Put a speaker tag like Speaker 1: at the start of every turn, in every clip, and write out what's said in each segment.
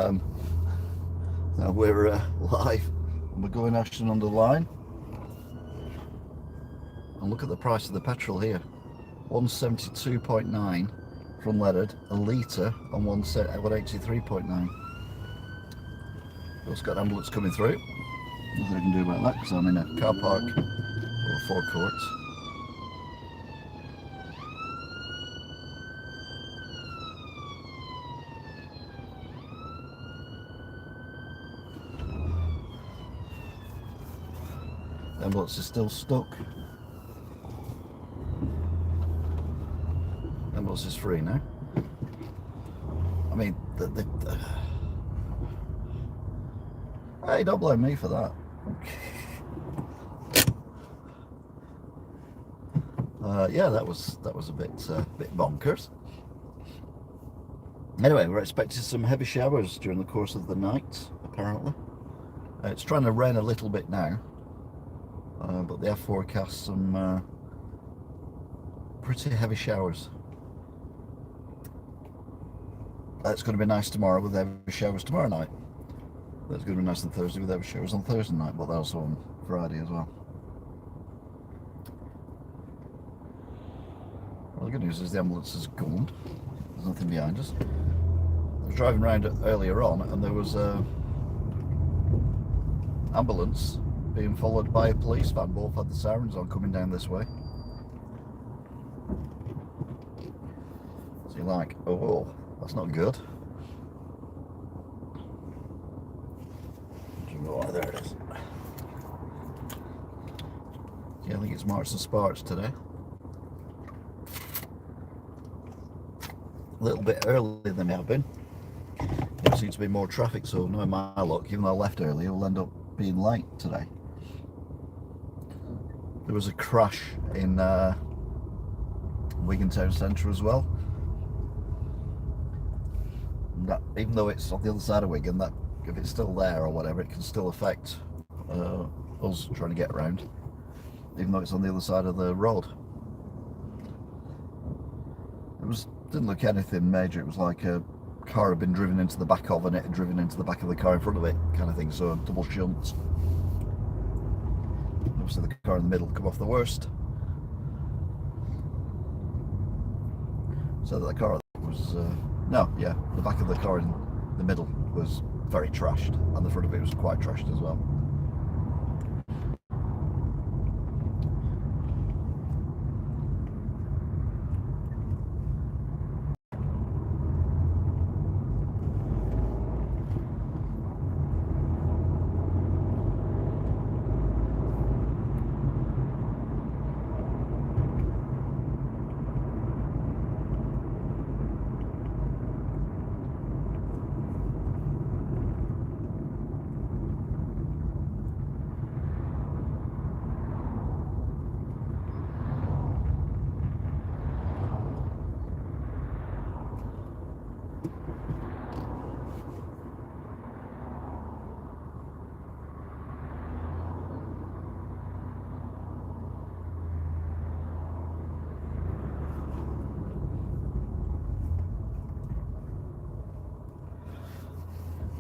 Speaker 1: Now we're live and we're going Ashton-under-Lyne. And look at the price of the petrol here. 172.9 from Leaded, a litre on 183.9. Also got an ambulance coming through. Nothing I can do about that because I'm in a car park or forecourt. The ambulance is still stuck. The ambulance is free now. I mean, hey, don't blame me for that. Yeah, that was a bit bonkers. Anyway, we're expecting some heavy showers during the course of the night, apparently. It's trying to rain a little bit now, but they have forecast some pretty heavy showers. It's going to be nice tomorrow with heavy showers tomorrow night. It's going to be nice on Thursday with heavy showers on Thursday night, but also on Friday as well. Well, the good news is the ambulance is gone. There's nothing behind us. I was driving around earlier on and there was a ambulance being followed by a police van. Both had the sirens on coming down this way. So you're like, oh, that's not good. Oh, there it is. Yeah, I think it's Marks and Sparks today. A little bit earlier than they have been. There seems to be more traffic, so knowing my luck, even though I left early, it will end up being late today. There was a crash in Wigan town centre as well. That, even though it's on the other side of Wigan, that if it's still there or whatever, it can still affect us trying to get around, even though it's on the other side of the road. Didn't look anything major. It was like a car had been driven into the back of and it had driven into the back of the car in front of it, kind of thing. So double shunts. Obviously the car in the middle come off the worst. So that the car was the back of the car in the middle was very trashed, and the front of it was quite trashed as well.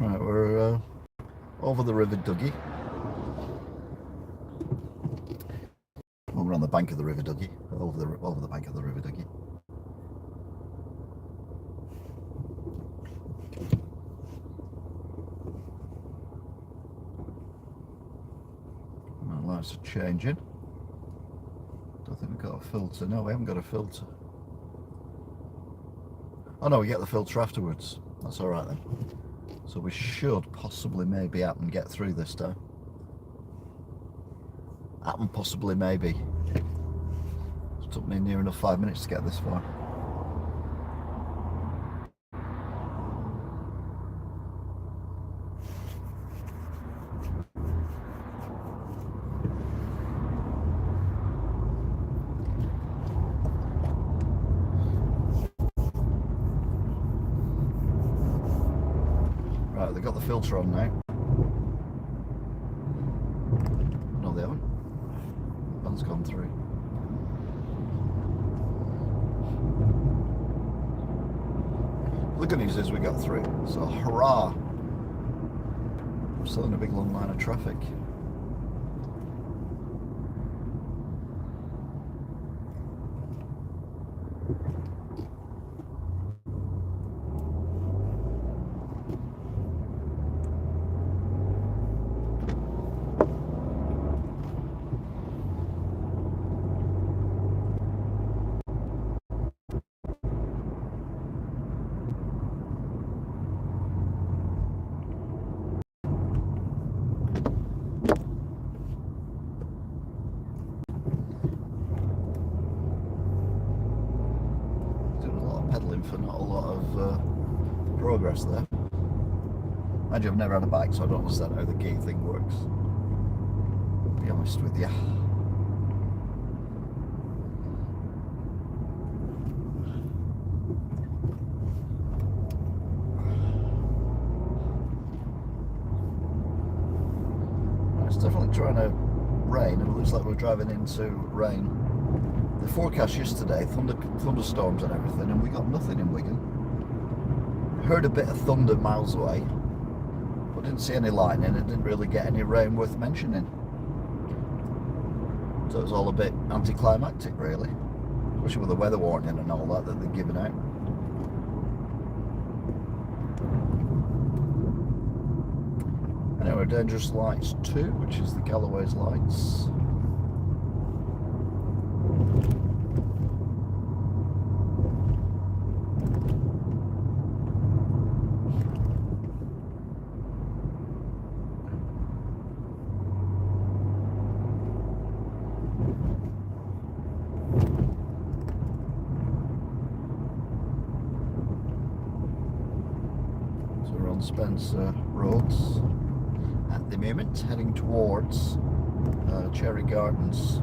Speaker 1: Right, we're over the River Duggy. Well, we're on the bank of the River Duggy, over the bank of the River Duggy. My lights are changing. Don't think we've got a filter. No, we haven't got a filter. Oh no, we get the filter afterwards. That's all right then. So we should possibly maybe happen get through this time. Happen possibly maybe. It took me near enough 5 minutes to get this far. Right, they've got the filter on now. No, they haven't. One's gone through. The good news is we got through, so hurrah! Still in a big long line of traffic. Pedaling for not a lot of progress there. Mind you, I've never had a bike, so I don't understand how the key thing works, to be honest with you. It's definitely trying to rain, and it looks like we're driving into rain. The forecast yesterday, thunderstorms and everything, and we got nothing in Wigan. Heard a bit of thunder miles away, but didn't see any lightning and didn't really get any rain worth mentioning. So it was all a bit anticlimactic, really, especially with the weather warning and all that they're giving out. Anyway, dangerous lights 2, which is the Galloway's lights. So we're on Spencer Roads at the moment, heading towards Cherry Gardens.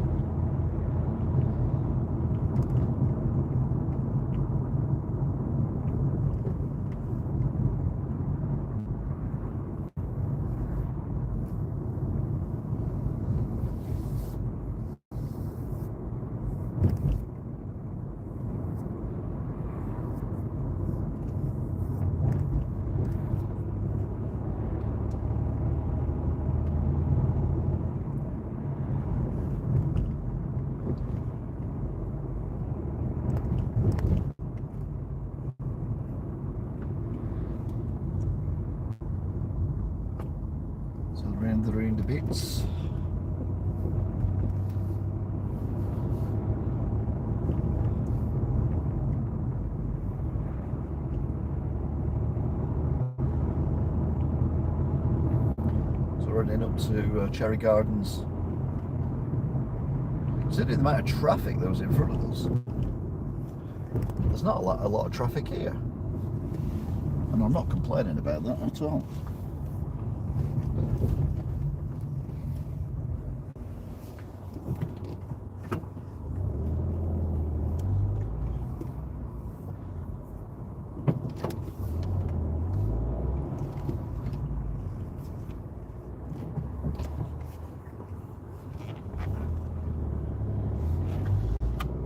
Speaker 1: They're in the bits. So we're heading up to Cherry Gardens. Considering the amount of traffic that was in front of us, there's not a lot of traffic here, and I'm not complaining about that at all.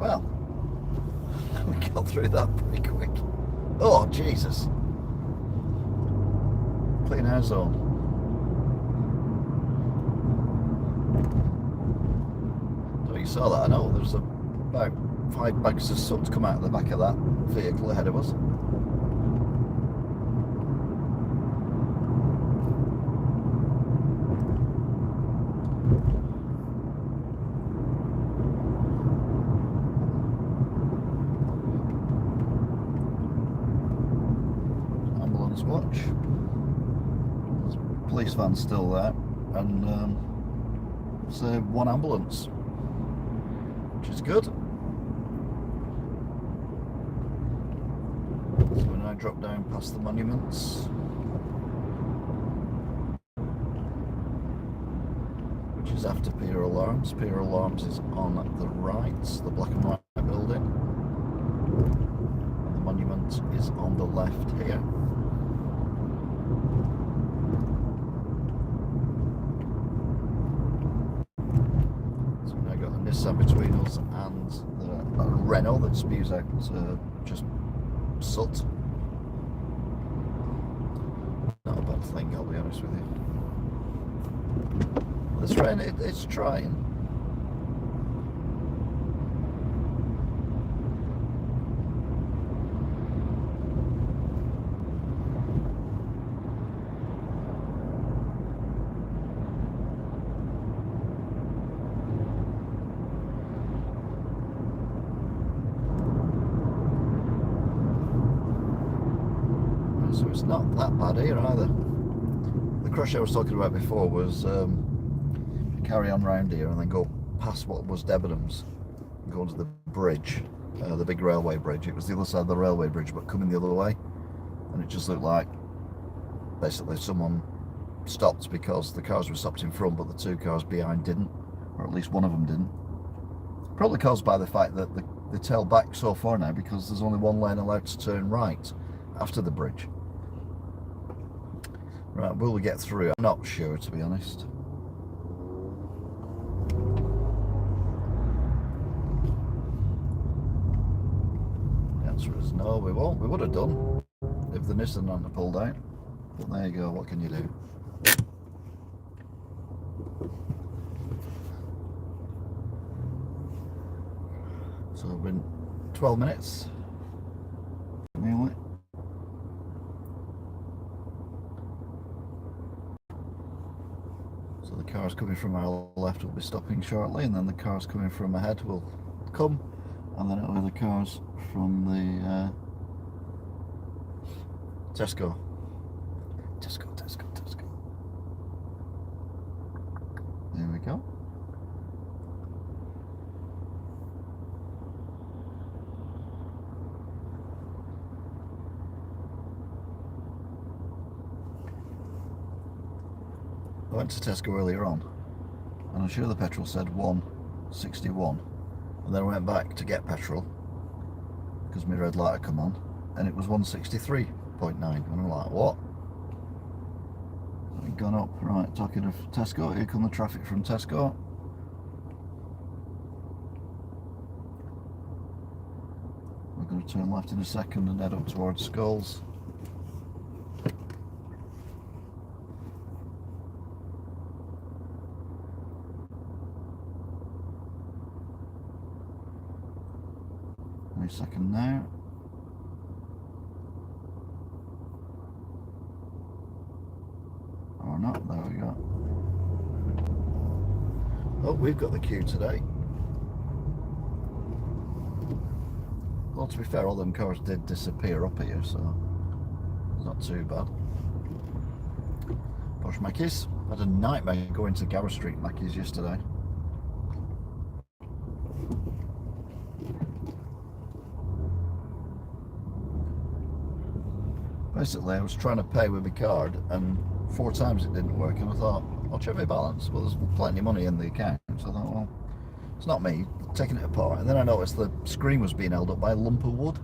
Speaker 1: Well, we got through that pretty quick. Oh, Jesus. Clean air zone. So you saw that, I know. There's about 5 bags of soot come out of the back of that vehicle ahead of us. Watch. There's a police van still there, and it's one ambulance, which is good. So we now drop down past the monuments, which is after Pier Alarms. Pier Alarms is on the right, the black and white building, and the monument is on the left here. Nissan between us and the Renault that spews out just soot. Not a bad thing, I'll be honest with you. This train, it's trying. So it's not that bad here either. The crush I was talking about before was carry on round here and then go past what was Debenhams, go to the bridge, the big railway bridge. It was the other side of the railway bridge, but coming the other way, and it just looked like basically someone stopped because the cars were stopped in front, but the two cars behind didn't, or at least one of them didn't. Probably caused by the fact that they tail back so far now because there's only one lane allowed to turn right after the bridge. Right, will we get through? I'm not sure, to be honest. The answer is no, we won't. We would have done if the Nissan hadn't pulled out. But there you go, what can you do? So it's been 12 minutes. Nearly. So the cars coming from our left will be stopping shortly, and then the cars coming from ahead will come, and then it'll be the cars from the Tesco. There we go. I went to Tesco earlier on, and I'm sure the petrol said 161, and then I went back to get petrol because my red light had come on, and it was 163.9, and I'm like, what? It's gone up. Right, talking of Tesco, here come the traffic from Tesco. We're going to turn left in a second and head up towards Skulls. Wait a second now. Or not, there we go. Oh, we've got the queue today. Well, to be fair, all them cars did disappear up here, so it's not too bad. Posh Mackies. I had a nightmare going to Gower Street Mackies yesterday. Basically, I was trying to pay with my card, and 4 times it didn't work, and I thought, I'll check my balance. Well, there's plenty of money in the account, so I thought, well, it's not me, taking it apart. And then I noticed the screen was being held up by a lump of wood.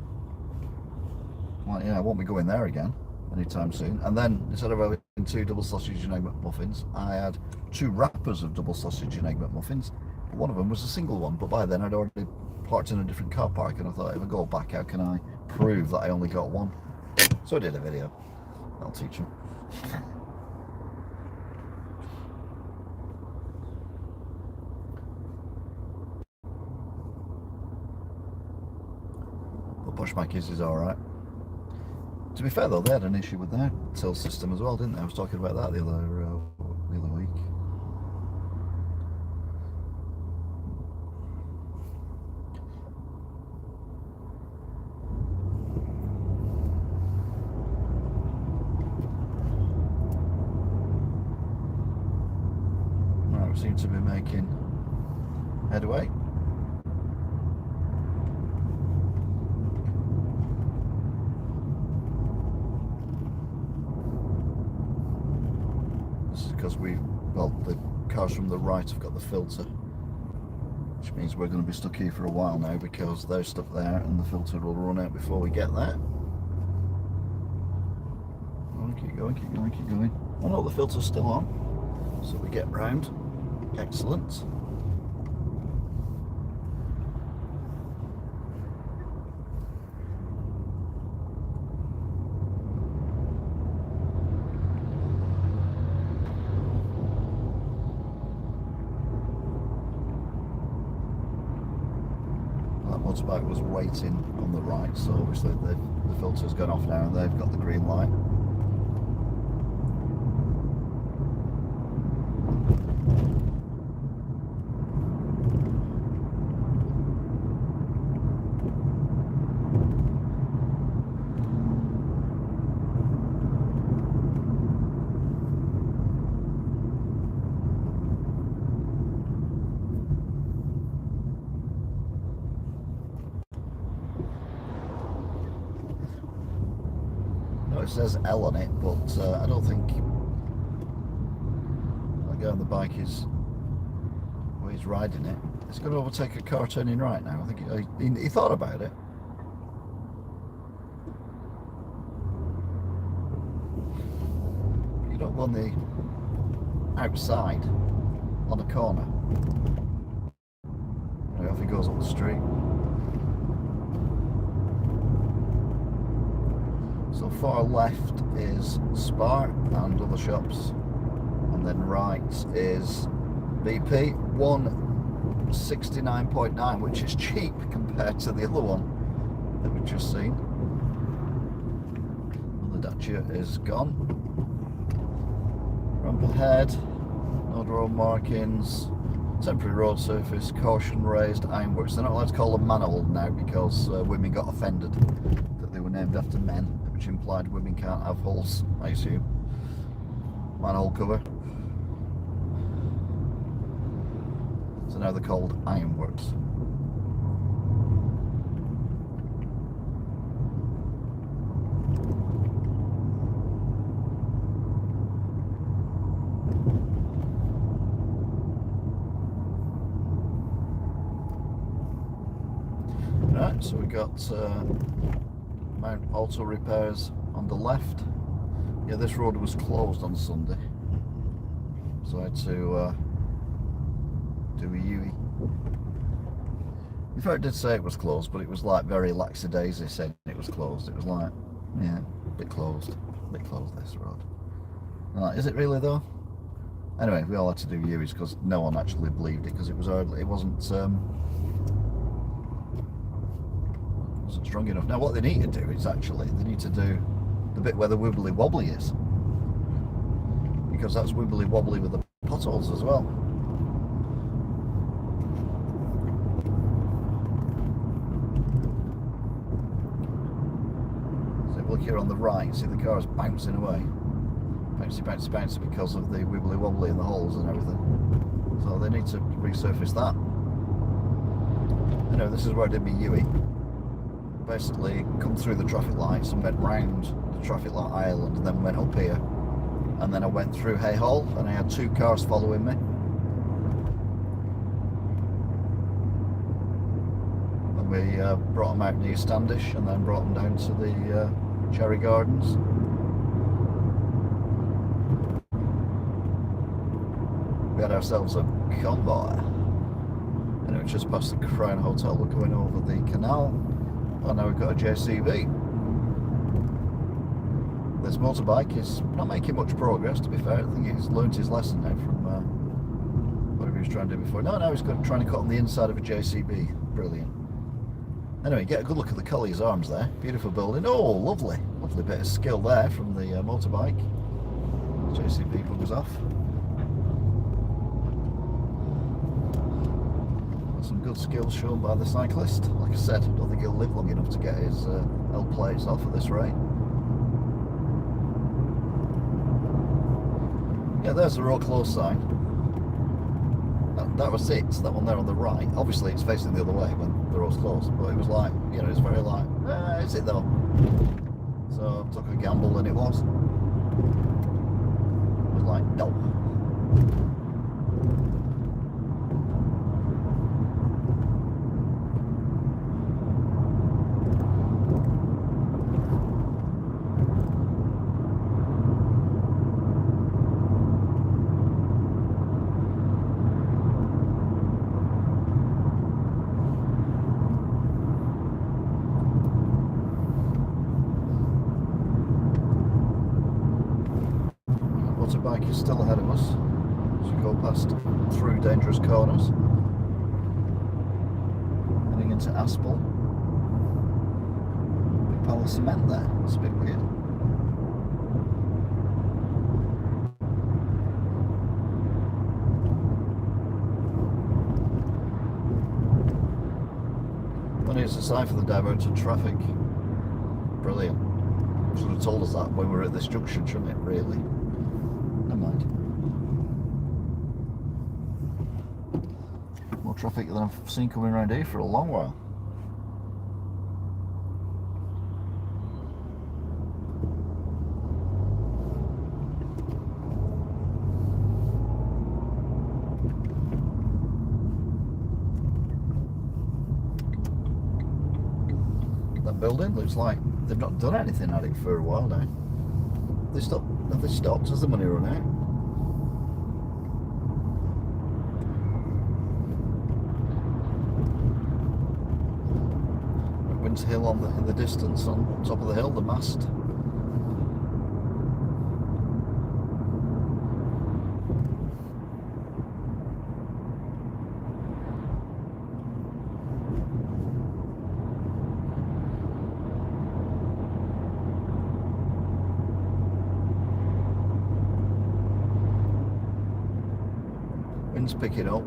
Speaker 1: I'm like, yeah, I won't be going there again anytime soon. And then, instead of having 2 double sausage and egg McMuffins, I had 2 wrappers of double sausage and egg McMuffins. One of them was a single one, but by then I'd already parked in a different car park, and I thought, if I go back, how can I prove that I only got one? So I did a video. I'll teach him. But Posh Mackies is alright. To be fair though, they had an issue with their till system as well, didn't they? I was talking about that the other week. Seem to be making headway. This is because the cars from the right have got the filter, which means we're going to be stuck here for a while now because they're stuck there and the filter will run out before we get there. Oh, keep going. Oh no, the filter's still on, so we get round. Excellent. motorbike was waiting on the right, so obviously the filter's gone off now and they've got the green light. It says L on it, but I don't think that guy on the bike is where he's riding it. It's going to overtake a car turning right now. I think he thought about it. You don't go on the outside on a corner. Right, off he goes up the street. So far left is Spar and other shops, and then right is BP 169.9, which is cheap compared to the other one that we've just seen. The Dacia is gone. Ramp ahead, no road markings, temporary road surface, caution raised, ironworks. They're not allowed to call them manhole now because women got offended that they were named after men, which implied women can't have holes, I assume. Manhole cover. So now they're called ironworks. Right, so we got Mount Auto Repairs on the left. Yeah, this road was closed on Sunday, so I had to do a U-E. In fact, it did say it was closed, but it was like very lackadaisy saying it was closed. It was like, yeah, a bit closed this road. I'm like, is it really though? Anyway, we all had to do U-Es because no one actually believed it because it wasn't strong enough. Now what they need to do is they need to do the bit where the wibbly wobbly is, because that's wibbly wobbly with the potholes as well. So if you look here on the right, see the car is bouncing away, bouncy because of the wibbly wobbly in the holes and everything. So they need to resurface that. Anyway, this is where I did my U-E. Basically come through the traffic lights and went round the traffic light island and then went up here, and then I went through Hay Hall and I had two cars following me, and we brought them out near Standish and then brought them down to the Cherry Gardens. We had ourselves a convoy, and it was just past the Crown Hotel. We're going over the canal. Oh, now we've got a JCB. This motorbike is not making much progress, to be fair. I think he's learnt his lesson now from whatever he was trying to do before. No, he's trying to cut on the inside of a JCB. Brilliant. Anyway, get a good look at the Collier's arms there. Beautiful building. Oh, lovely. Lovely bit of skill there from the motorbike. JCB buggers off. Some good skills shown by the cyclist. Like I said, I don't think he'll live long enough to get his L plates off at this rate. Yeah, there's the road closed sign. That was it, that one there on the right. Obviously it's facing the other way when the road's closed, but it was like, you know, it's very like, is it though? So I took a gamble and it was. It was like, no. Motorbike is still ahead of us as we go past through dangerous corners, heading into asphalt. Big pile of cement there. It's a bit weird. When it's a sign for the diverted traffic. Brilliant. Should have told us that when we were at this junction, shouldn't it? Really? Never mind. More traffic than I've seen coming around here for a long while. That building looks like they've not done anything at it for a while now. Have they stopped? Has the money run out? Winter Hill in the distance, on top of the hill, the mast. Wind's picking up.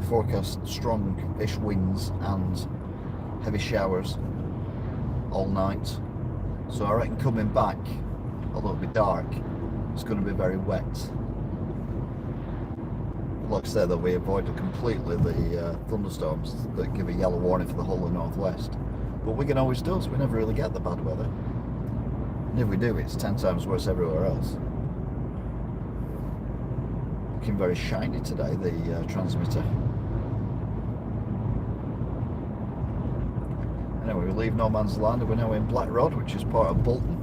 Speaker 1: Forecast strong-ish winds and heavy showers all night. So I reckon coming back, although it'll be dark, it's going to be very wet. Like I said, that we avoided completely the thunderstorms that give a yellow warning for the whole of the northwest. But Wigan always does. We never really get the bad weather. And if we do, it's 10 times worse everywhere else. Looking very shiny today, the transmitter. Anyway, we leave no man's land and we're now in Black Rod, which is part of Bolton.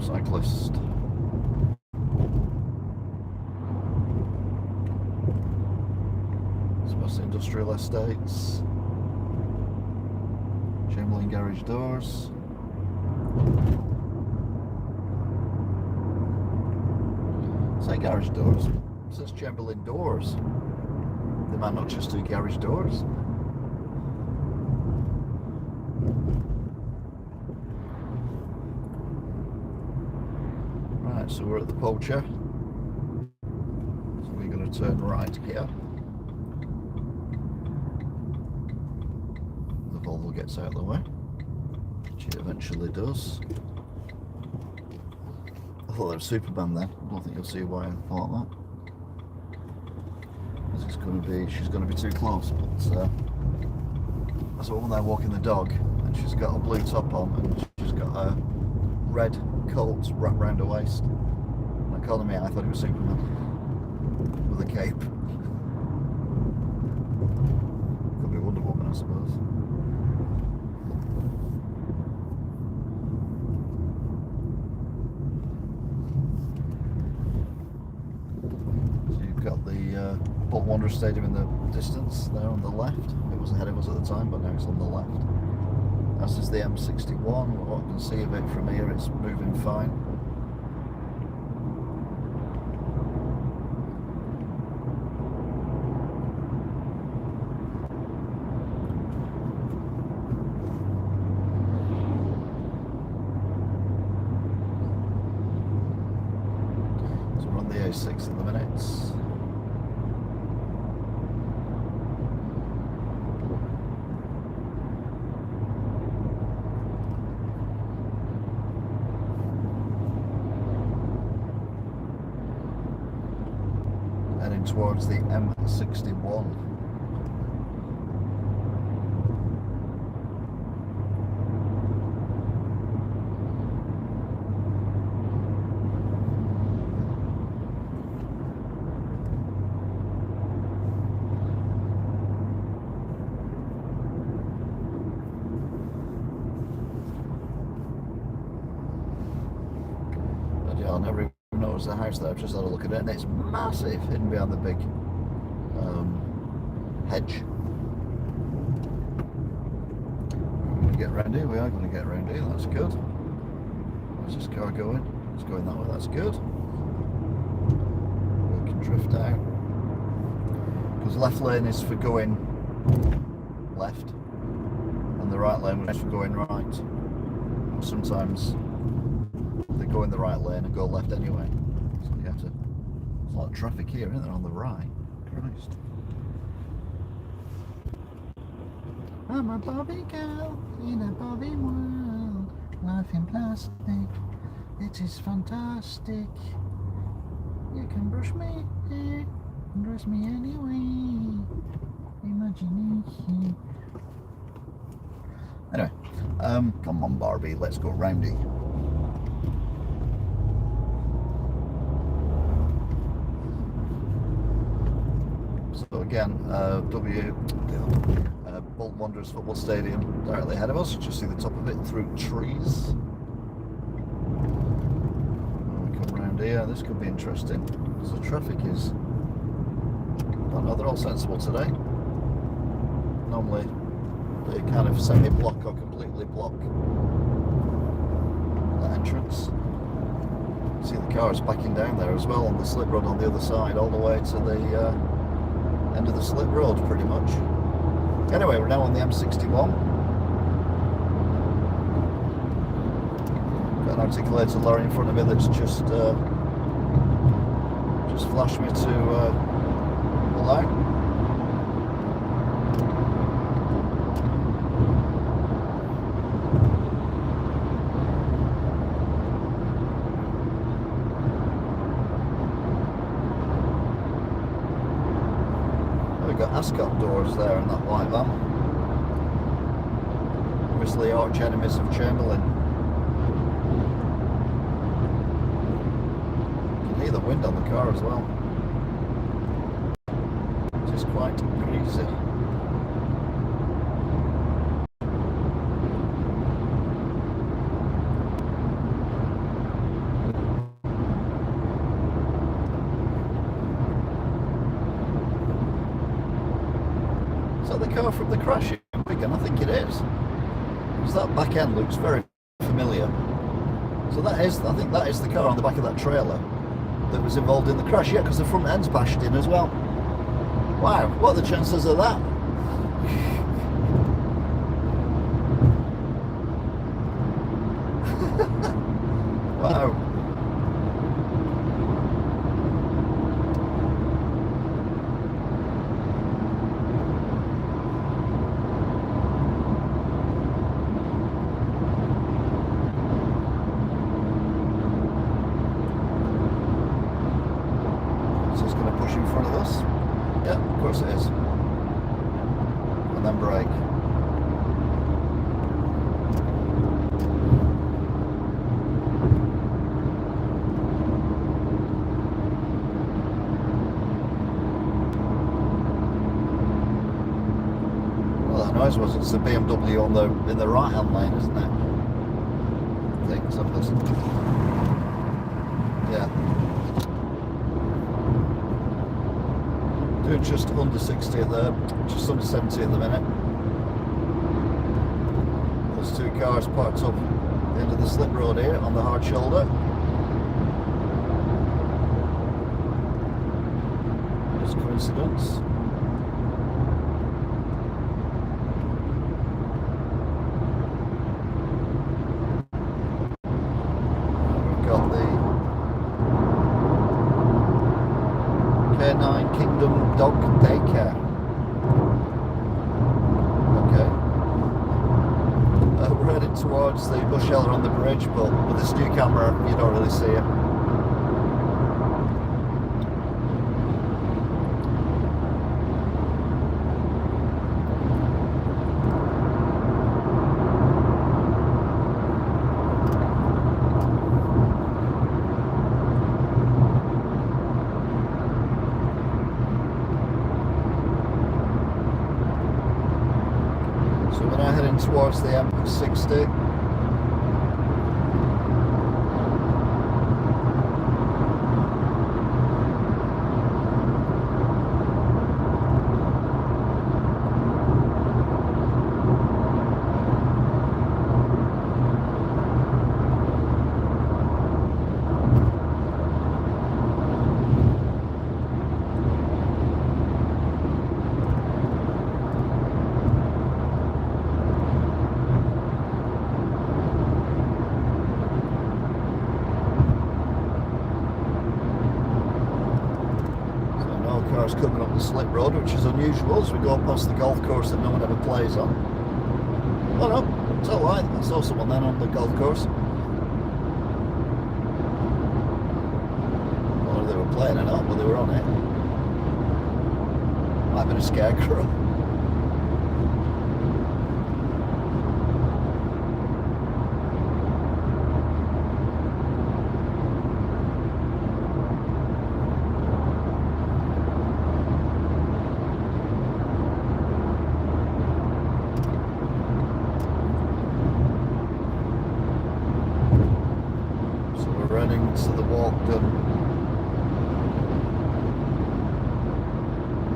Speaker 1: Cyclist. It's industrial estates. Chamberlain garage doors. Say garage doors. It says Chamberlain doors. They might not just do garage doors. Right, so we're at the Poacher. So we're going to turn right here. The Volvo gets out of the way, which it eventually does. I thought that was Superman then. I don't think you'll see why I thought that. Because she's going to be too close. But there's a woman there walking the dog, and she's got a blue top on, and she's got a red coat wrapped around her waist. And I called him out, I thought he was Superman with a cape. Could be Wonder Woman, I suppose. Got the Bolton Wanderers Stadium in the distance there on the left. It was ahead of us at the time, but now it's on the left. As is the M61. What I can see of it from here, it's moving fine. So we're on the A6 at the minute. Heading towards the M61. I never even noticed the house there. I've just had a look at it, and it's massive, hidden behind the big hedge. We're going to get round here. We are going to get round here. That's good. Where's this car going? It's going that way. That's good. We can drift out. Because left lane is for going left, and the right lane was for going right. Sometimes they go in the right lane and go left anyway. So you have to. There's a lot of traffic here, isn't there, on the right? Christ. I'm a Barbie girl in a Barbie world. Life in plastic, it is fantastic. You can brush me hair and dress me anyway. Imagination. Anyway, come on Barbie, let's go roundy. So again, Bolton Wanderers Football Stadium directly ahead of us. You just see the top of it through trees. When we come round here, this could be interesting. So the traffic is, I don't know, they're all sensible today. Normally they kind of semi-block or completely block the entrance. See the cars backing down there as well on the slip road on the other side, all the way to the end of the slip road pretty much. Anyway, we're now on the M61. Got an articulated lorry in front of me that's just flashed me to pull out. We've got Ascot doors there in that white van. Obviously arch enemies of Chamberlain. You can hear the wind on the car as well. It is quite breezy. Is that the car from the crash in Wigan? I think it is. Because that back end looks very familiar. So that is, I think that is the car on the back of that trailer that was involved in the crash. Yeah, because the front end's bashed in as well. Wow, what are the chances of that? Wow. In front of us. Yeah, of course it is. And then brake. Well, that noise was, it's the BMW on in the right hand lane, isn't it? I think. Let's have a listen. Yeah. Doing just under 60 at the, just under 70 at the minute. There's two cars parked up at the end of the slip road here on the hard shoulder. Just coincidence. We've got the K9 Kingdom Dog Daycare. Okay. We're heading towards the bus shelter on the bridge, but with this new camera, you don't really see it. So we're now heading towards the M60. cars coming up the slip road, which is unusual as we go past the golf course that no one ever plays on. Oh no, it's alright, I saw someone then on the golf course. Or they were playing it up, but they were on it. Might have been a scarecrow. To the Walkden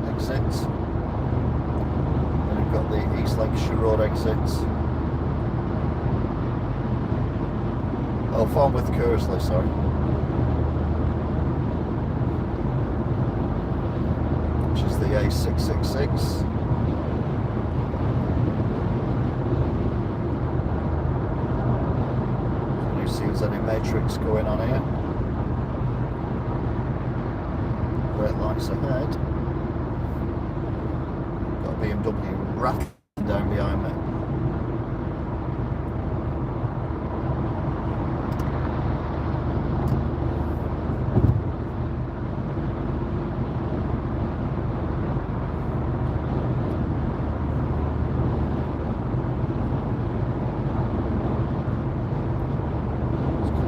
Speaker 1: exits. Then we've got the East Lancashire Road exits. Oh, Farnworth Kersley, sorry. Which is the A666. See if there's any matrix going on here. Great lights ahead. Got a BMW rattling down behind me.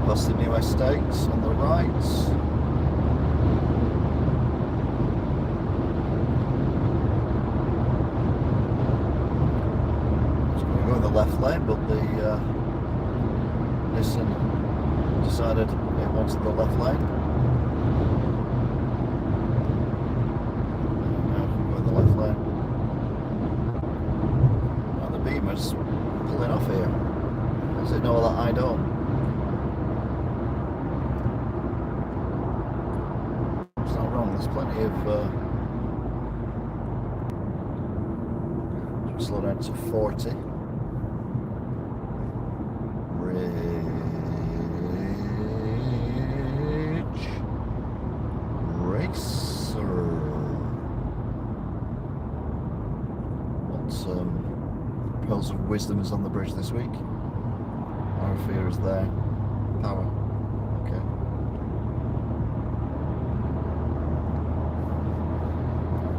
Speaker 1: Past the new estates on the right. It's going to go in the left lane, but the Nissan decided it wanted the left lane. Now it can go in the left lane. And the Beamer's pulling off here. Does it know that I don't? There's plenty of slow down to 40. Ridge Racer. What pearls of wisdom is on the bridge this week? Our fear is there. Power. Okay.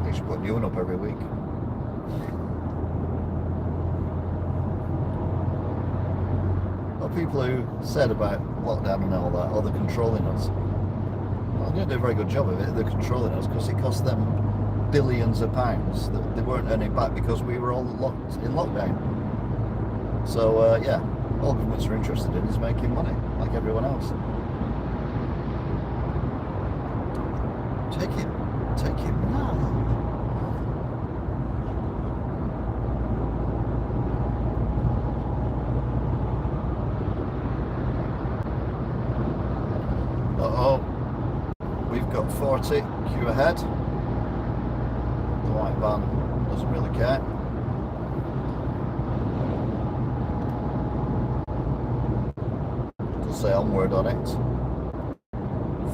Speaker 1: They should put a new one up every week. Well, people who said about lockdown and all that, they're controlling us. Well, they didn't do a very good job of it. They're controlling us because it cost them billions of pounds that they weren't earning back because we were all locked in lockdown. So yeah, all governments are interested in is making money, like everyone else. Take him now. We've got 40, queue ahead. The white van doesn't really care. Does say onward on it.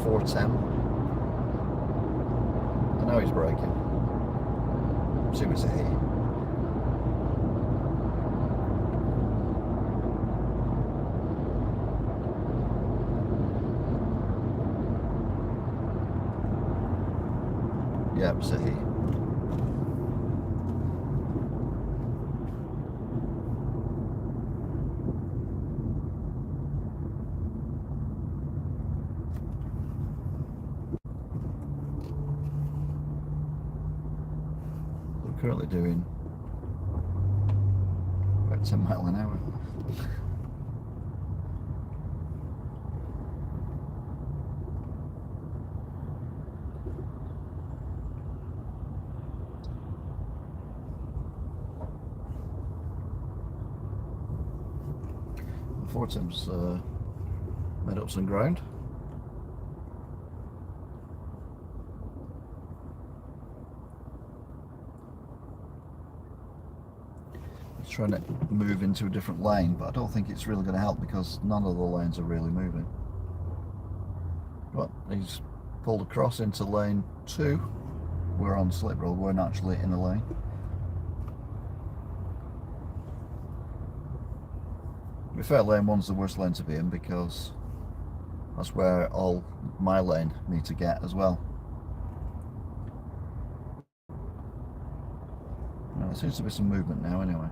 Speaker 1: 410. I know he's braking. See what's he. Yep, so he. We're currently doing about 10 miles an hour. Fortum's made up some ground. It's trying to move into a different lane, but I don't think it's really going to help because none of the lanes are really moving. Well, he's pulled across into lane 2. we're on slip road, we're not actually in a lane. To be fair, lane 1's the worst lane to be in because that's where all my lane need to get as well. Well, there seems to be some movement now anyway.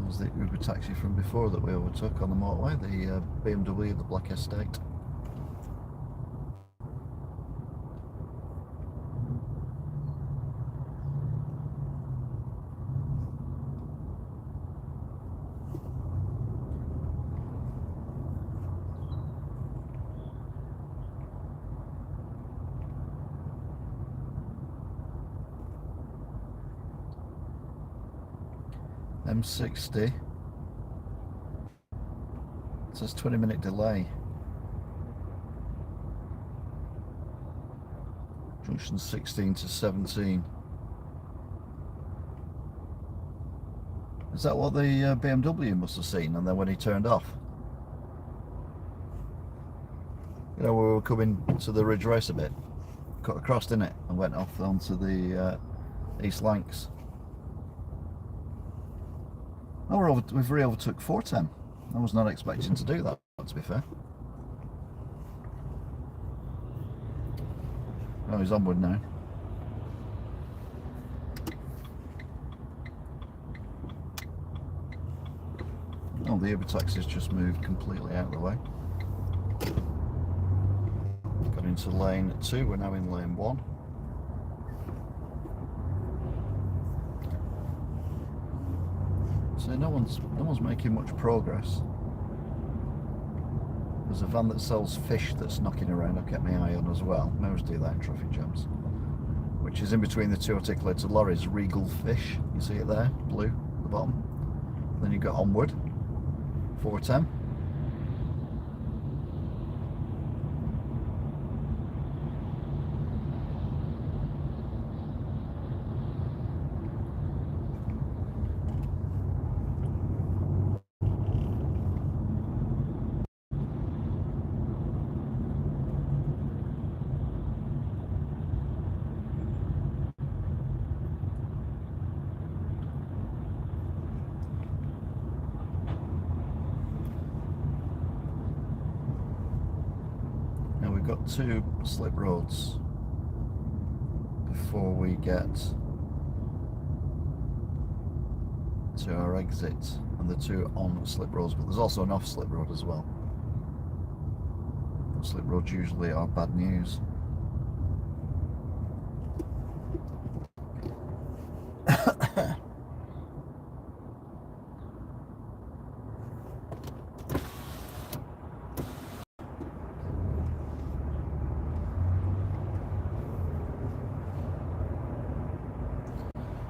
Speaker 1: There's the Uber taxi from before that we overtook on the motorway, the BMW, the Black Estate. M60, it says 20-minute delay. Junction 16 to 17. Is that what the BMW must have seen, and then when he turned off? You know, we were coming to the Ridge Race a bit, cut across, didn't it, and went off onto the East Lancs. Oh, we've re-overtook 410. I was not expecting to do that, to be fair. Oh, he's onward now. Oh, the Uber taxi's just moved completely out of the way. Got into lane 2, we're now in lane 1. So no one's making much progress. There's a van that sells fish that's knocking around. I've kept my eye on as well. I always do that in traffic jams. Which is in between the two articulated lorries. Regal Fish. You see it there, blue at the bottom. Then you've got Onward, 410. We've got 2 slip roads before we get to our exit, and the 2 on slip roads, but there's also an off slip road as well. Slip roads usually are bad news.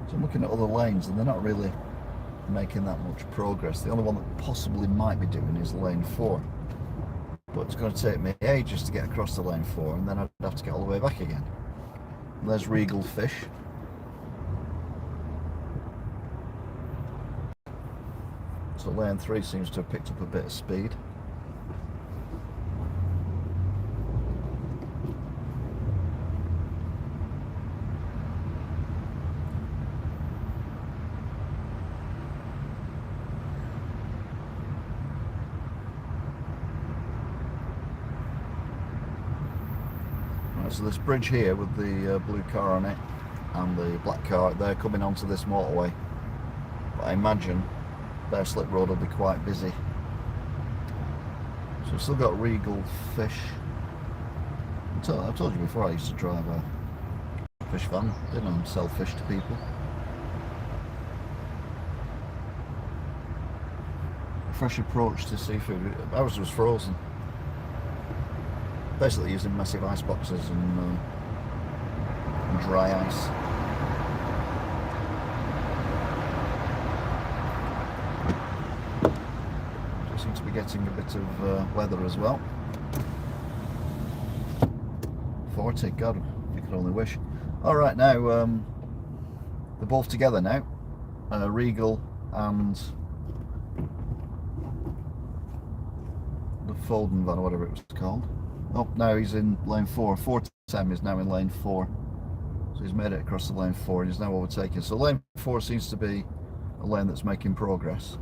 Speaker 1: So I'm looking at other lanes and they're not really making that much progress. The only one that possibly might be doing is lane 4. But it's going to take me ages to get across to lane 4, and then I'd have to get all the way back again. And there's Regal Fish. So lane 3 seems to have picked up a bit of speed. So this bridge here with the blue car on it and the black car, they're coming onto this motorway. But I imagine their slip road will be quite busy. So we've still got Regal Fish. I've told you before, I used to drive a fish van, didn't I, and sell fish to people. A fresh approach to seafood. Ours was frozen. Basically using massive ice boxes and dry ice. Just seem to be getting a bit of weather as well. 40, God, you could only wish. Alright, now they're both together now, Regal and the Foden van, or whatever it was called. Oh, now he's in lane 4. 410 is now in lane 4. So he's made it across the lane 4 and he's now overtaken. So lane 4 seems to be a lane that's making progress.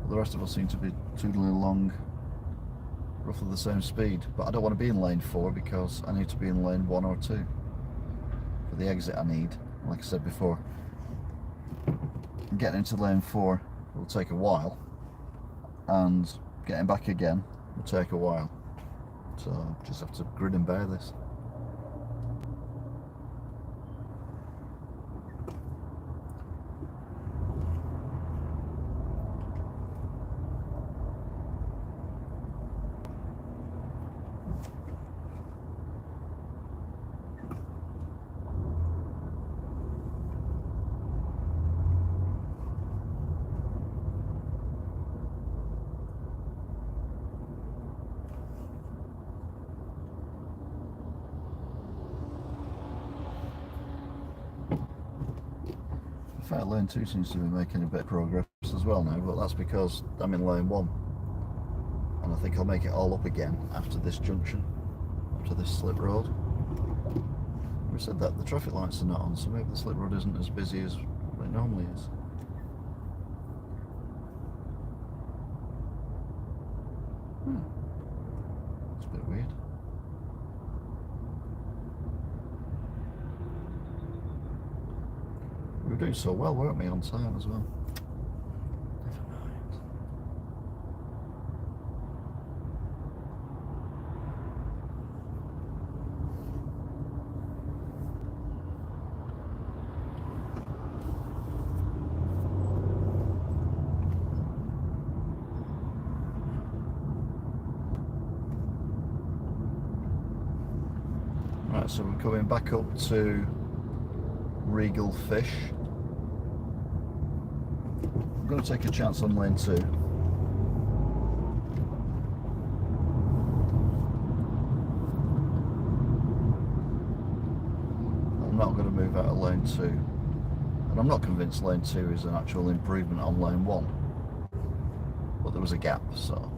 Speaker 1: The rest of us seem to be tootling along roughly the same speed, but I don't want to be in lane 4 because I need to be in lane 1 or 2 for the exit I need, like I said before. Getting into lane 4 will take a while, and getting back again will take a while, so just have to grin and bear this. In fact, lane 2 seems to be making a bit of progress as well now, but that's because I'm in lane 1. And I think I'll make it all up again after this junction, after this slip road. We said that the traffic lights are not on, so maybe the slip road isn't as busy as it normally is. It's a bit weird. We were doing so well, weren't we, on time as well? Never mind. Right, so we're coming back up to Regal Fish. I'm going to take a chance on lane 2. I'm not going to move out of lane 2. And I'm not convinced lane 2 is an actual improvement on lane 1. But there was a gap, so.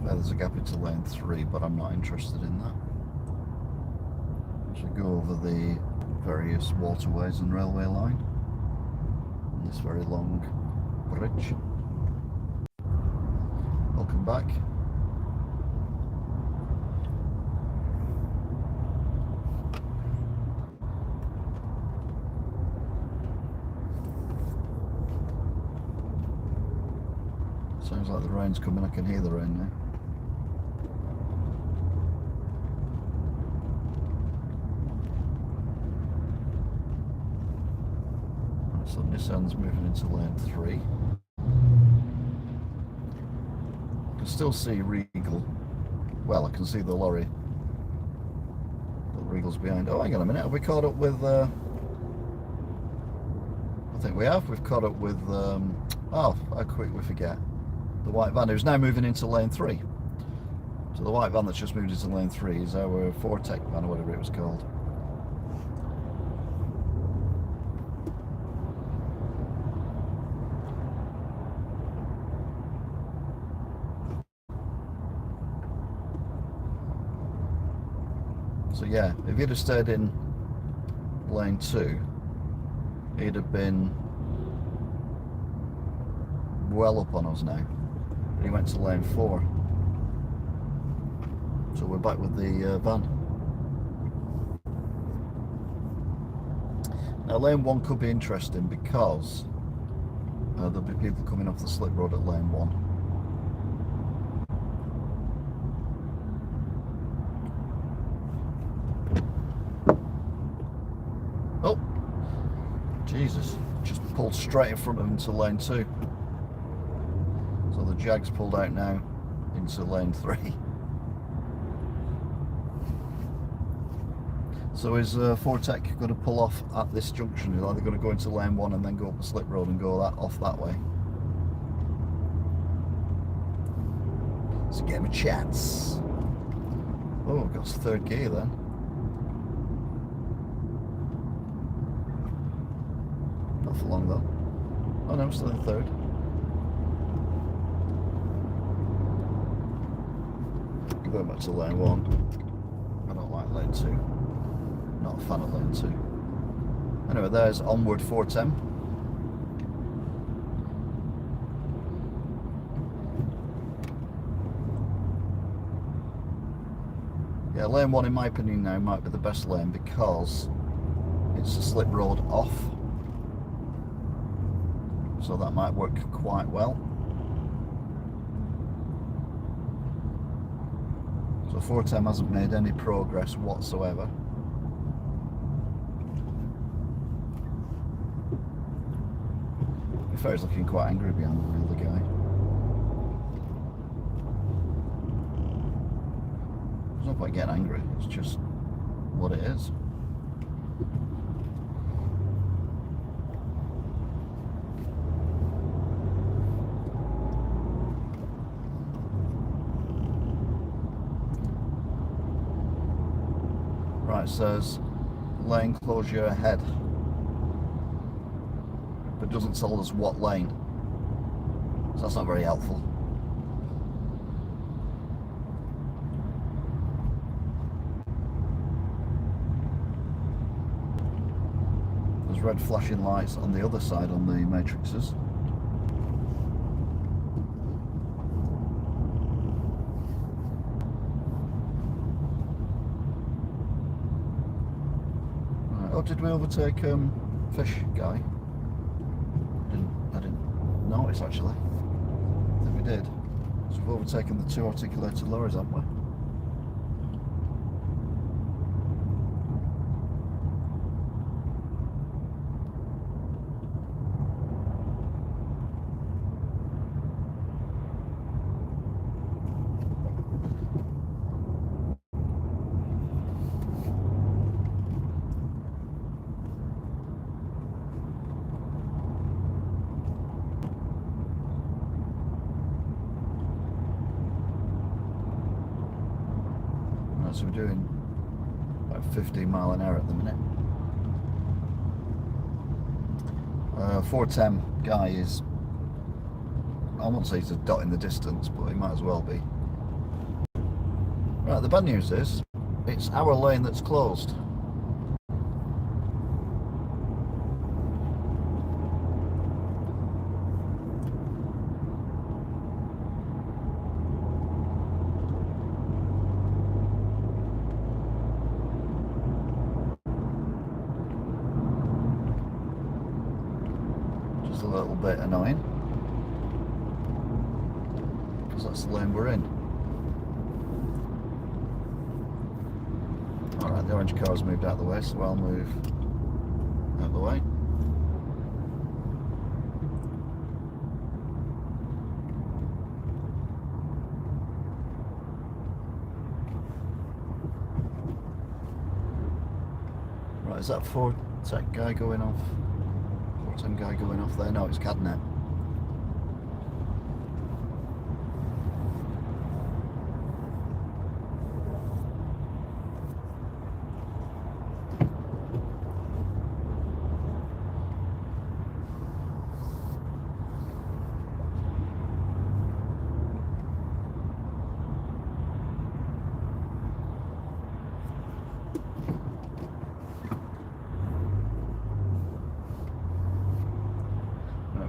Speaker 1: There's a gap into lane 3, but I'm not interested in that. I should go over the various waterways and railway line on this very long bridge. Welcome back. Sounds like the rain's coming. I can hear the rain now. So Nissan's moving into lane 3. I can still see Regal. Well, I can see the lorry. The Regal's behind. Oh, hang on a minute. Have we caught up with... I think we have. We've caught up with... oh, how quick we forget. The white van, who's now moving into lane 3. So the white van that's just moved into lane 3 is our Fortec van, or whatever it was called. So yeah, if he'd have stayed in lane 2, he'd have been well up on us now. But he went to lane 4. So we're back with the van. Now lane 1 could be interesting because there'll be people coming off the slip road at lane 1. Jesus, just pulled straight in front of him into lane 2. So the Jag's pulled out now into lane 3. So is Ford Tech going to pull off at this junction? Are they going to go into lane 1 and then go up the slip road and go off that way? So give him a chance. Oh, got his 3rd gear then. Not for long though. Oh no, still in 3rd. Going back to lane 1. I don't like lane 2. Not a fan of lane 2. Anyway, there's onward 410. Yeah, lane 1 in my opinion now might be the best lane because it's a slip road off. So that might work quite well. So 410 hasn't made any progress whatsoever. In fact, he's looking quite angry behind the other guy. There's no point getting angry, it's just what it is. Right, it says lane closure ahead, but doesn't tell us what lane, so that's not very helpful. There's red flashing lights on the other side on the matrices. Oh, did we overtake Fish guy? I didn't notice actually. I think we did. So we've overtaken the 2 articulated lorries, haven't we? So we're doing about 15 mile an hour at the minute. 410 guy is, I won't say he's a dot in the distance, but he might as well be. Right, the bad news is, it's our lane that's closed. A little bit annoying because that's the lane we're in. Alright, the orange car's moved out of the way, so I'll move out of the way. Right, is that Ford Tech guy going off? Some guy going off there. No, it's Cadnet.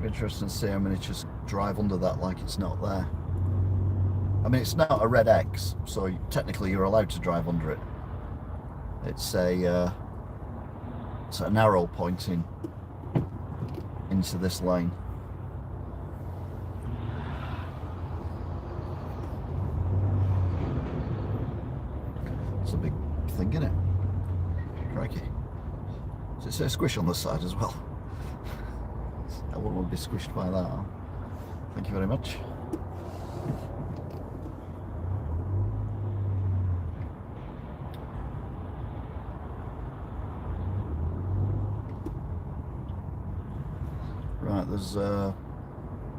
Speaker 1: Interesting to see how many just drive under that like it's not there. I mean, it's not a red X, so technically you're allowed to drive under it. It's an arrow pointing into this lane. It's a big thing, isn't it? Crikey. Does it say squish on the side as well? I wouldn't want to be squished by that. Thank you very much. Right, there's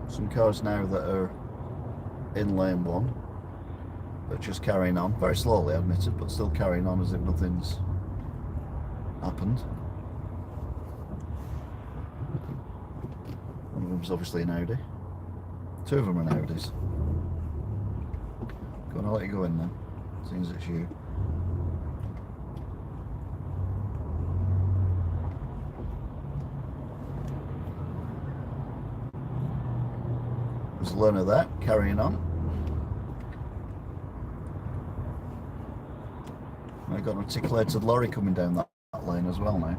Speaker 1: some cars now that are in lane 1, but just carrying on, very slowly admitted, but still carrying on as if nothing's happened. One of them's obviously an Audi. 2 of them are Audis. Go on, I'll let you go in then, seeing as it's you. There's a learner there, carrying on. I've got an articulated lorry coming down that lane as well now.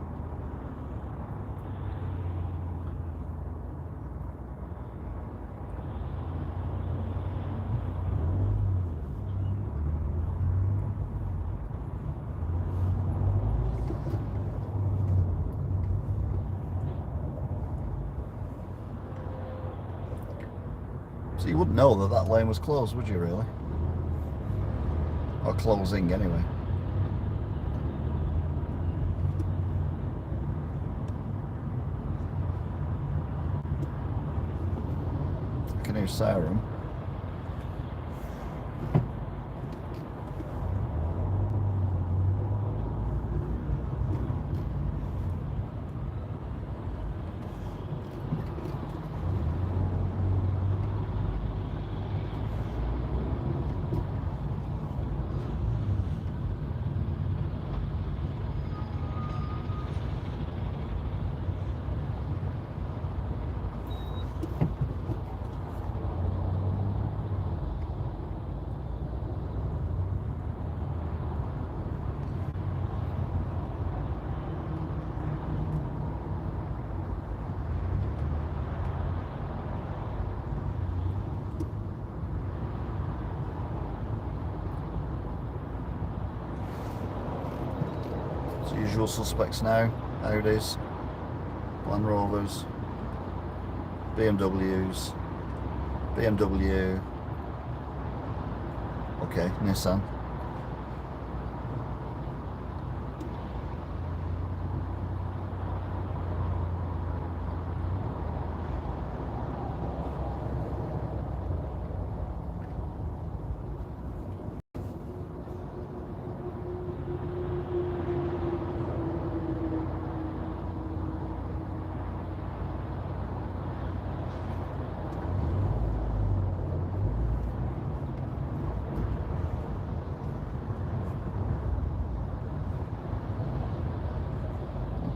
Speaker 1: So you wouldn't know that that lane was closed, would you really? Or closing anyway. I can hear siren. Usual suspects now, Audis, Land Rovers, BMWs, BMW, okay, Nissan.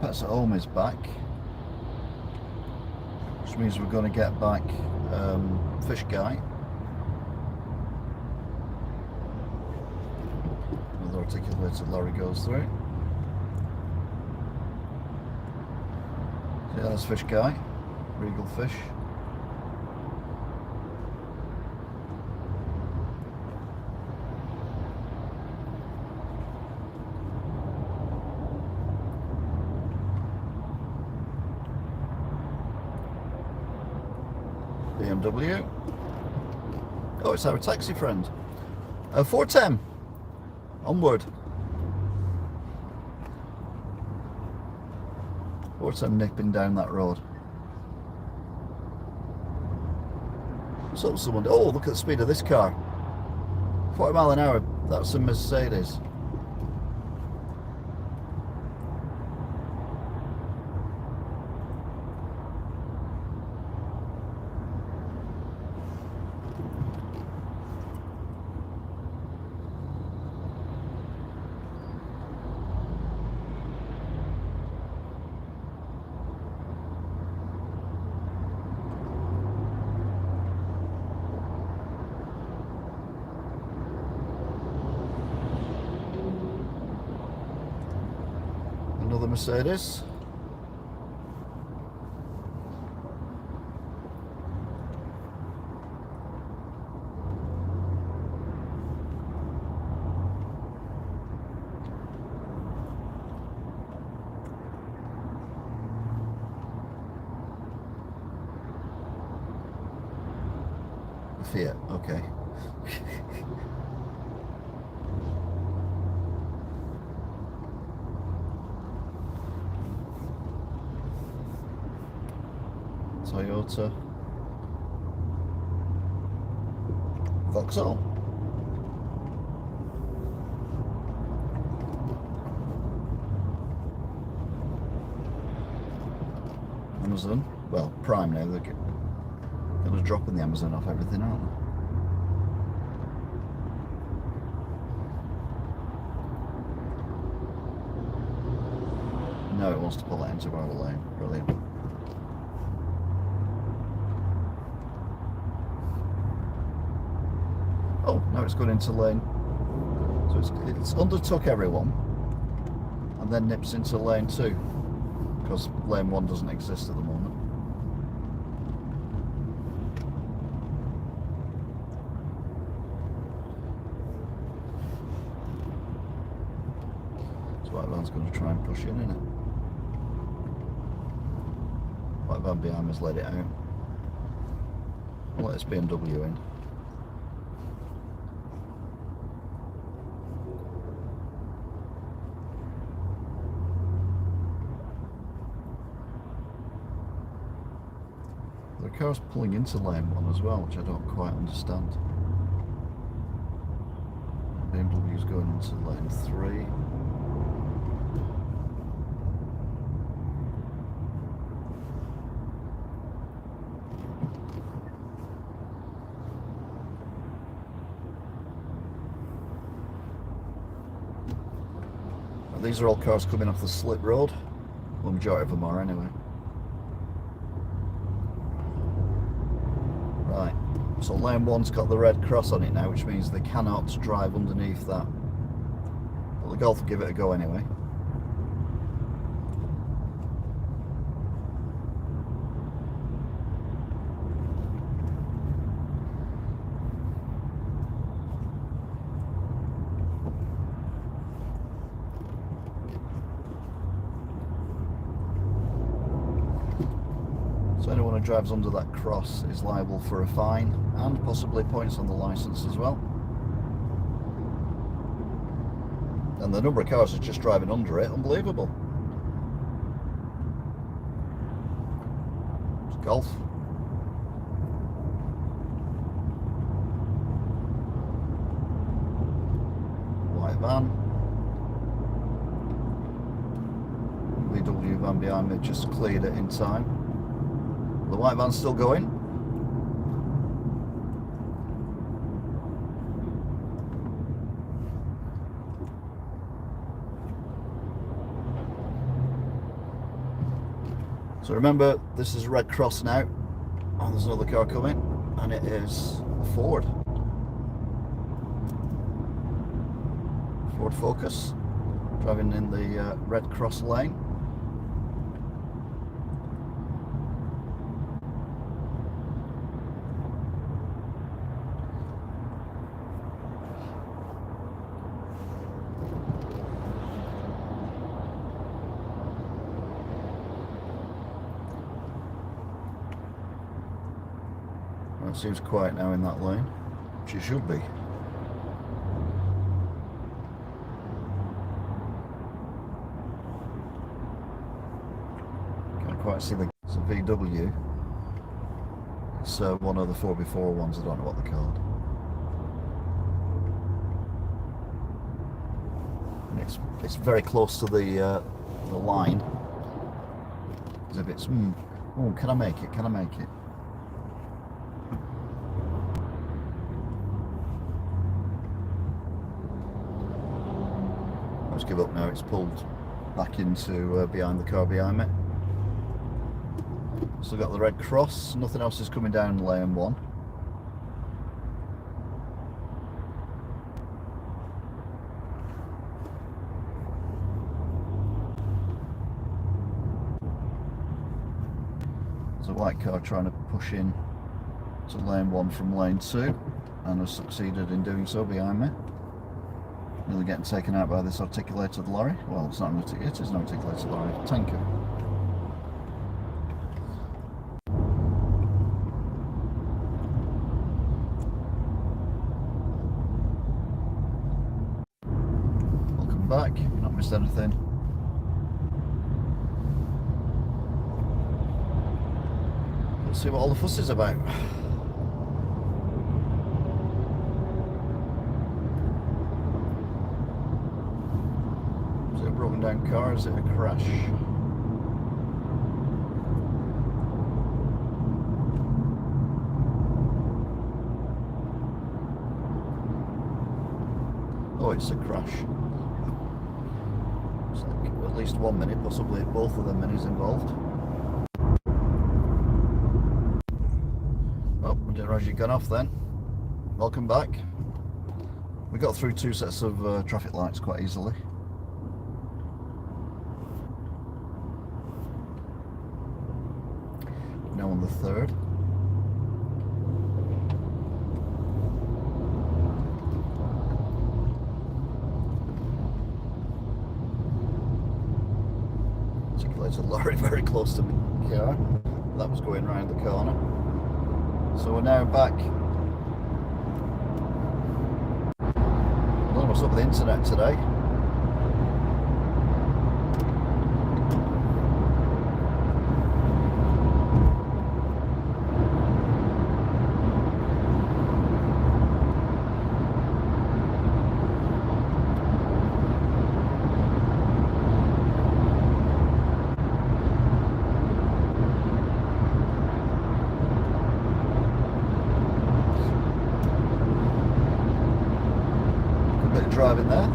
Speaker 1: Pets at Home is back, which means we're going to get back Fish Guy. Another articulated lorry goes through. So yeah, that's Fish Guy, Regal Fish. BMW. Oh, it's our taxi friend. 410. Onward. 410 nipping down that road. So someone. Oh, look at the speed of this car. 40 mile an hour. That's a Mercedes. Another Mercedes. Fiat, okay. Toyota Vauxhall. Amazon, well, Prime now, they're going to drop in the Amazon off everything, aren't they? No, it wants to pull it into our lane. Brilliant. Oh, now it's going into lane. So it's undertook everyone and then nips into lane 2 because lane 1 doesn't exist at the moment. So white van's going to try and push in, isn't it? White van behind me's let it out. I'll let this BMW in. The car's pulling into lane 1 as well, which I don't quite understand. BMW's going into lane 3. These are all cars coming off the slip road. Well, the majority of them are anyway. Right, so lane 1's got the red cross on it now, which means they cannot drive underneath that. But the Golf will give it a go anyway. So anyone who drives under that cross is liable for a fine and possibly points on the licence as well. And the number of cars that's just driving under it, unbelievable. It's Golf. White van. VW van behind me just cleared it in time. The white van's still going. So remember, this is a red cross now, and there's another car coming, and it is a Ford Focus, driving in the red cross lane. It seems quiet now in that lane, which it should be. Can't quite see it's a VW. It's one of the 4x4 ones, I don't know what they're called. And it's very close to the line. As if it's, oh, can I make it? Can I make it? Give up now, it's pulled back into behind the car behind me. Still got the red cross, nothing else is coming down lane 1. There's a white car trying to push in to lane 1 from lane 2 and has succeeded in doing so behind me. Nearly getting taken out by this articulated lorry. Well, it's not it is an articulated lorry, tanker. missed anything. Let's see what all the fuss is about. Is it a broken down car or is it a crash? Oh, it's a crash. It's like at least 1 minute, possibly both of the minis involved. Oh, I didn't realise you'd gone off then. Welcome back. We got through 2 sets of traffic lights quite easily. Now on the 3rd. There's a lorry very close to the car. That was going round the corner. So we're now back. I don't know what's up with the internet today. Driving there.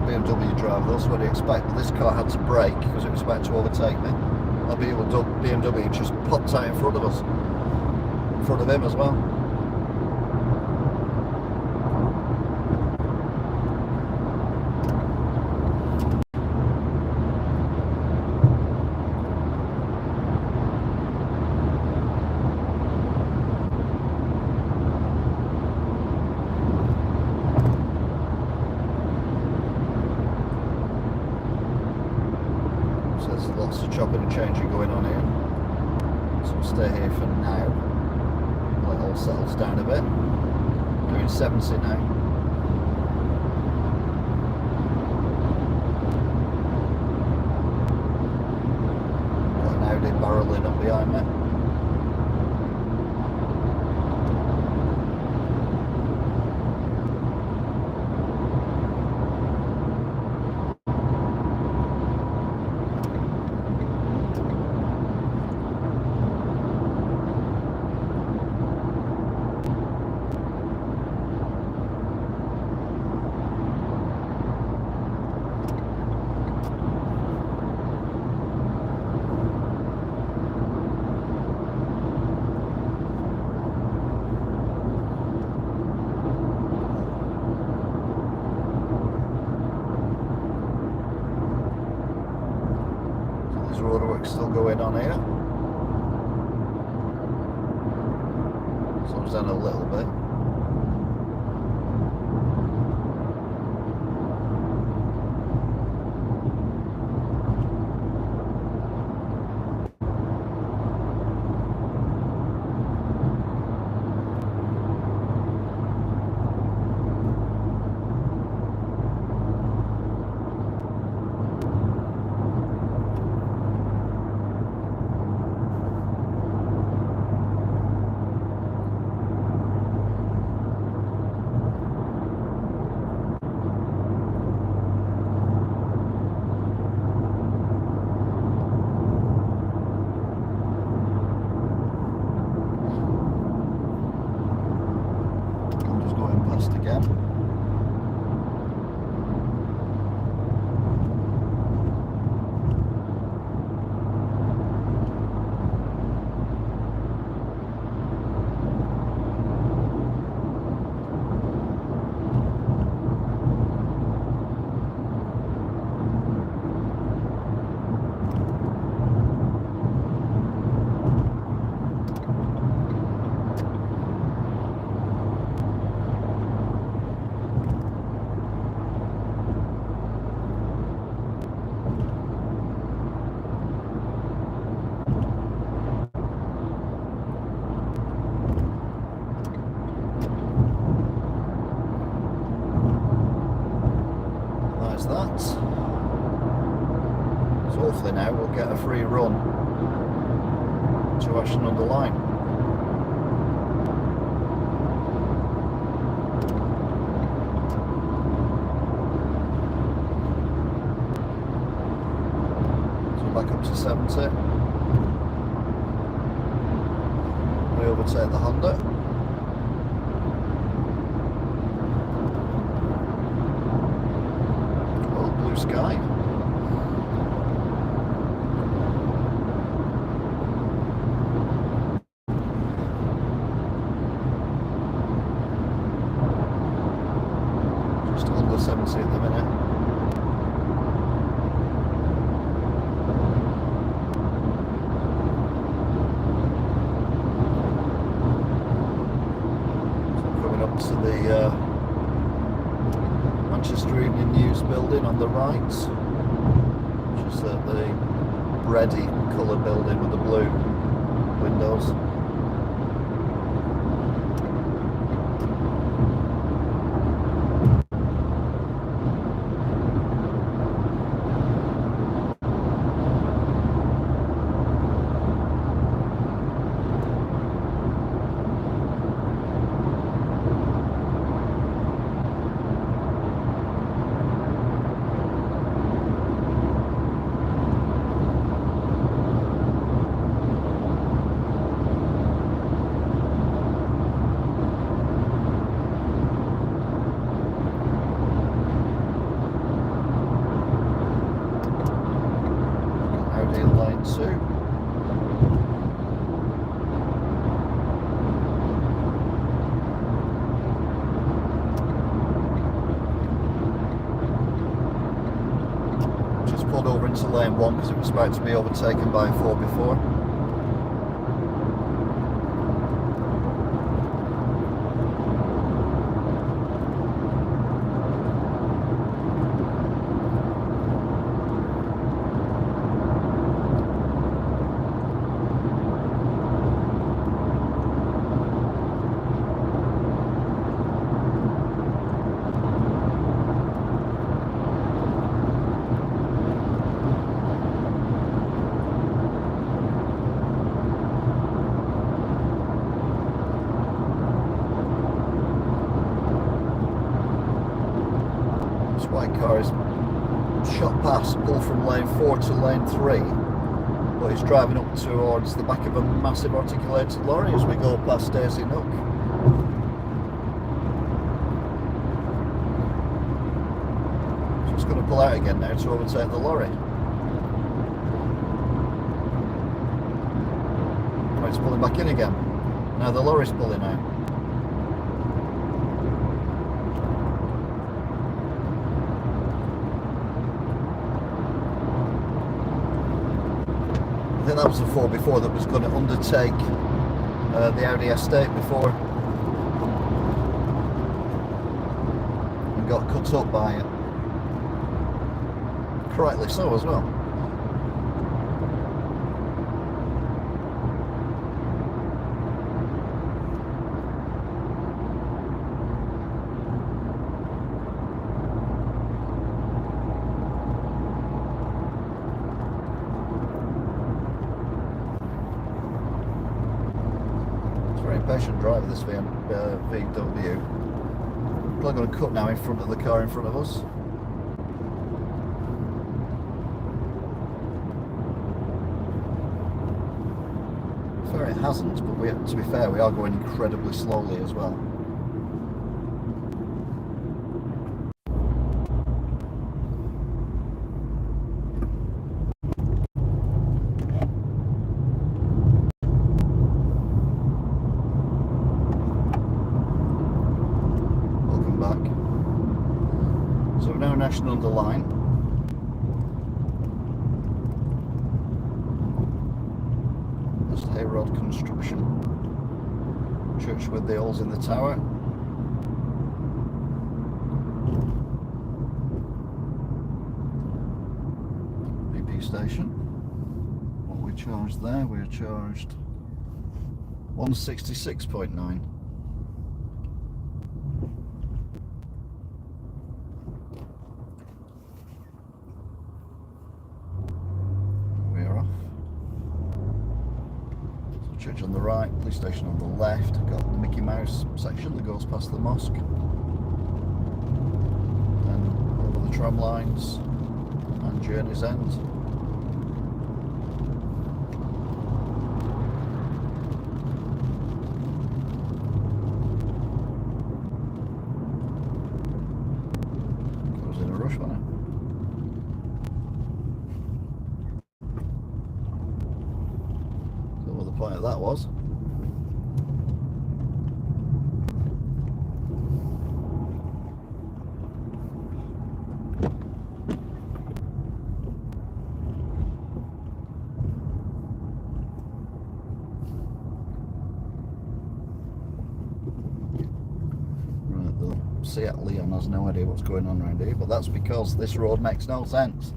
Speaker 1: BMW driver though, so what do you expect? But this car had to brake because it was about to overtake me. That BMW just popped out in front of us. In front of him as well. There's lots of chopping and changing going on here, so we'll stay here for now while it all settles down a bit. Doing 70 now. Got an Audi barreling up behind me. Roadwork's still going on here. Slows down a little bit. there's that. So hopefully now we'll get a free run to Ashton-under-Lyne. So back up to 70. We overtake the Honda. Oh, blue sky. Just under 70 at the minute. To the Manchester Evening News building on the right, which is the bready colour building with the blue windows. Lane 2. Just pulled over into lane 1 because it was about to be overtaken by a 4x4. White car is shot past, pulled from lane 4 to lane 3, but he's driving up towards the back of a massive articulated lorry as we go past Daisy Nook. Just going to pull out again now to overtake the lorry. Right, it's pulling back in again. Now the lorry's pulling out. I think that was the 4x4 that was going to undertake the Audi estate before and got cut up by it. Correctly so as well. Patient driver, this VW. Probably going to cut now in front of the car in front of us. Fair it hasn't, but to be fair, we are going incredibly slowly as well. So we're now in Ashton-under-Lyne. That's Hayrod Construction. Church with the holes in the tower. BP station. What we charged there? We are charged 166.9. Church on the right, police station on the left. Got the Mickey Mouse section that goes past the mosque. Then over the tram lines and Journey's End. I was in a rush, wasn't I? What the point of that was. Right, the Seat Leon has no idea what's going on around here, but that's because this road makes no sense.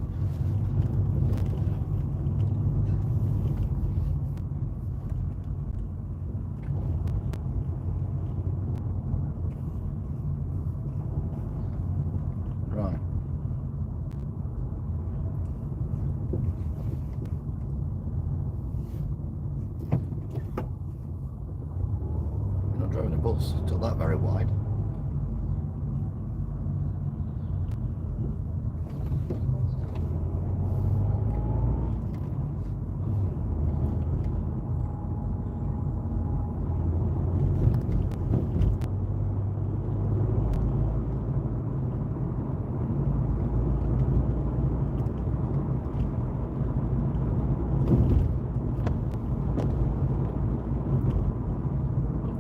Speaker 1: Right. You're not driving a bus, it's not that very wide.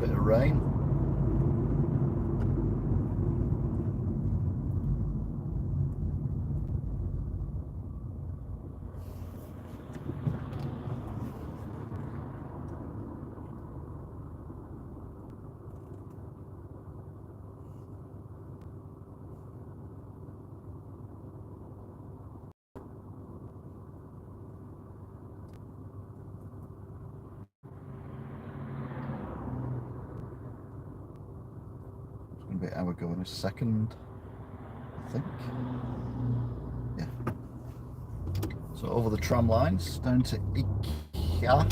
Speaker 1: Bit of rain. Be how we go in a second, I think. Yeah. So over the tram lines down to IKEA.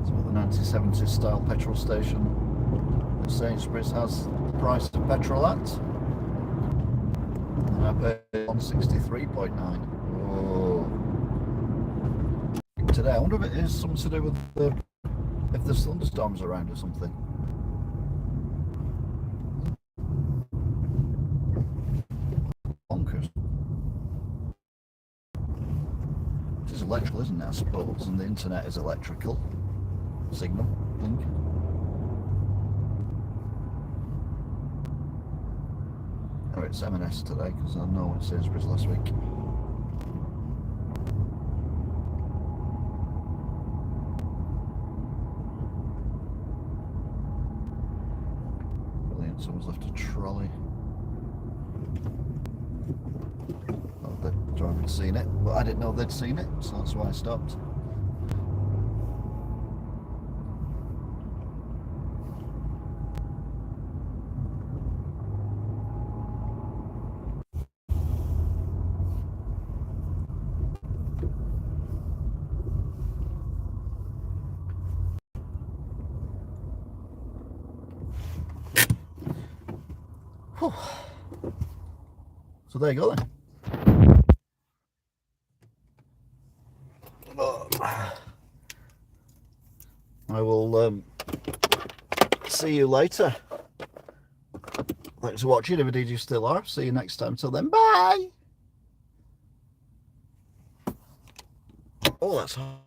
Speaker 1: So the 1970s style petrol station that Sainsbury's has the price of petrol at. I paid 163.9. Oh. Today, I wonder if it is something to do with if there's thunderstorms around or something. Bonkers. It is electrical, isn't it, I suppose, and the internet is electrical. Signal, link. Oh, it's M&S today because I know it's Sainsbury's last week. Brilliant, someone's left a trolley. Well, the driver had seen it, but I didn't know they'd seen it, so that's why I stopped. Whew. So there you go then. I will see you later. Thanks for watching. If indeed you still are, see you next time. Till then, bye. Oh, that's hard.